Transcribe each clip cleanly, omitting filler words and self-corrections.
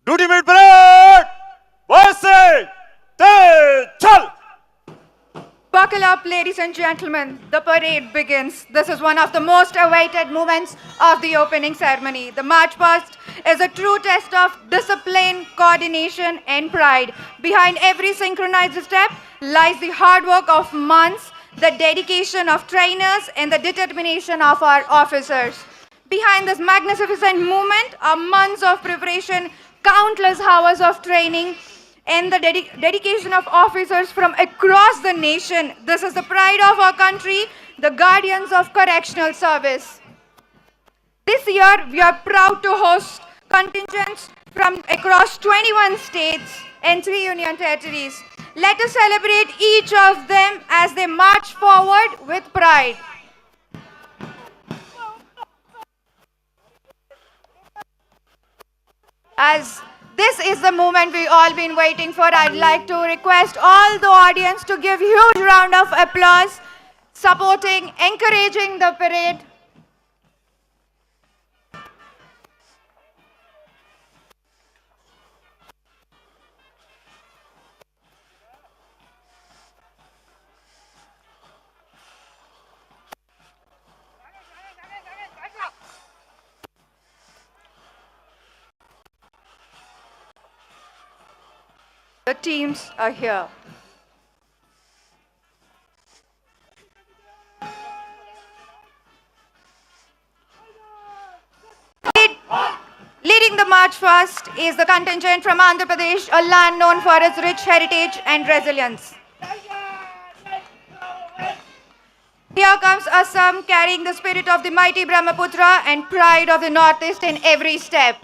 Duty made parade! Voice chal! Buckle up, ladies and gentlemen. The parade begins. This is one of the most awaited moments of the opening ceremony. The march past is a true test of discipline, coordination, and pride. Behind every synchronized step lies the hard work of months, the dedication of trainers, and the determination of our officers. Behind this magnificent movement are months of preparation, countless hours of training, and the dedication of officers from across the nation. This is the pride of our country, the guardians of correctional service. This year, we are proud to host contingents from across 21 states and 3 union territories. Let us celebrate each of them as they march forward with pride. As this is the moment we all been waiting for, I'd like to request all the audience to give huge round of applause, supporting, encouraging the parade. The teams are here. Leading the march first is the contingent from Andhra Pradesh, a land known for its rich heritage and resilience. Here comes Assam, carrying the spirit of the mighty Brahmaputra and pride of the Northeast in every step.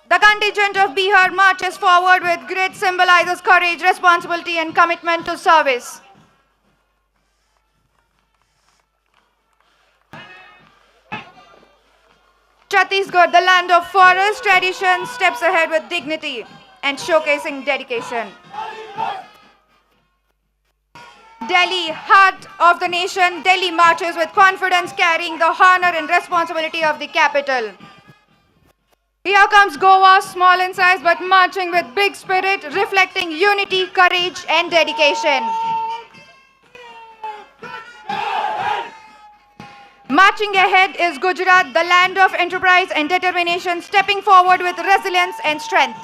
The contingent of Bihar marches forward with grit, symbolizes courage, responsibility, and commitment to service. Chhattisgarh, the land of forest tradition, steps ahead with dignity and showcasing dedication. Delhi, heart of the nation, Delhi marches with confidence, carrying the honor and responsibility of the capital. Here comes Goa, small in size but marching with big spirit, reflecting unity, courage, and dedication. Marching ahead is Gujarat, the land of enterprise and determination, stepping forward with resilience and strength.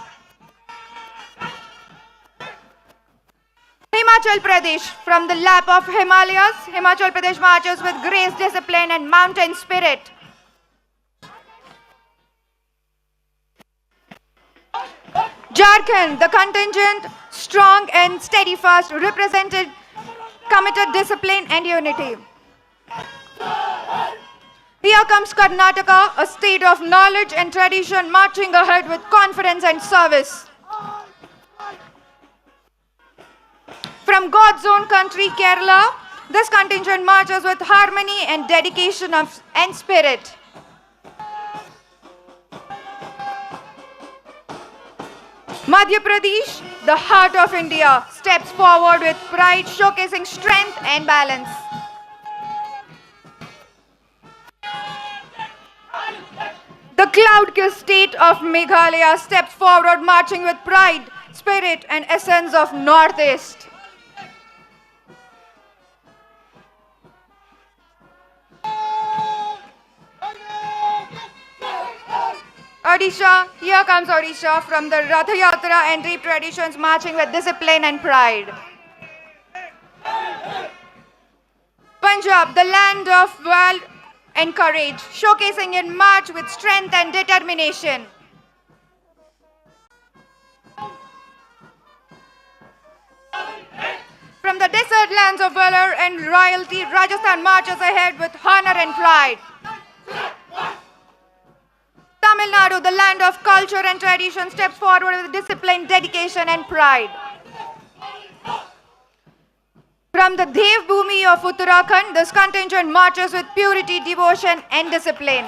Himachal Pradesh, from the lap of Himalayas, Himachal Pradesh marches with grace, discipline, and mountain spirit. Jharkhand, the contingent, strong and steadfast, represented committed discipline and unity. Here comes Karnataka, a state of knowledge and tradition, marching ahead with confidence and service. From God's own country, Kerala, this contingent marches with harmony and dedication and spirit. Madhya Pradesh, the heart of India, steps forward with pride, showcasing strength and balance. The cloud-kissed state of Meghalaya steps forward, marching with pride, spirit, and essence of Northeast. Odisha, here comes Odisha, from the Ratha Yatra and deep traditions, marching with discipline and pride. Punjab, the land of valor and courage, showcasing in march with strength and determination. From the desert lands of valor and royalty, Rajasthan marches ahead with honor and pride. Tamil Nadu, the land of culture and tradition, steps forward with discipline, dedication, and pride. From the Dev Bhumi of Uttarakhand, this contingent marches with purity, devotion, and discipline.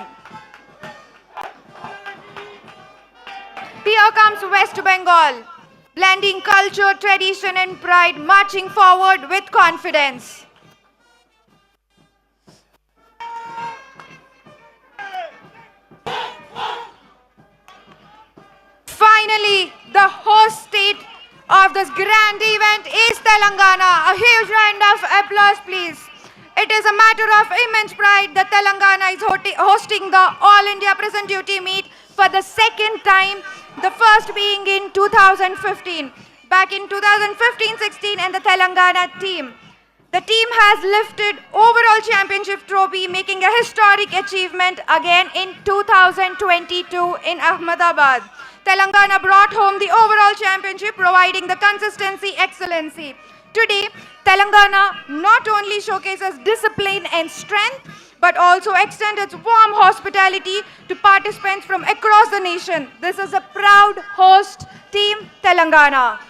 Here comes West Bengal, blending culture, tradition, and pride, marching forward with confidence. this grand event is Telangana. A huge round of applause, please. It is a matter of immense pride that Telangana is hosting the All India Present Duty Meet for the second time, the first being in 2015. Back in 2015-16 in the Telangana team. The team has lifted overall championship trophy, making a historic achievement again in 2022 in Ahmedabad. Telangana brought home the overall championship, providing the consistency, excellency. Today, Telangana not only showcases discipline and strength, but also extends its warm hospitality to participants from across the nation. This is a proud host, Team Telangana.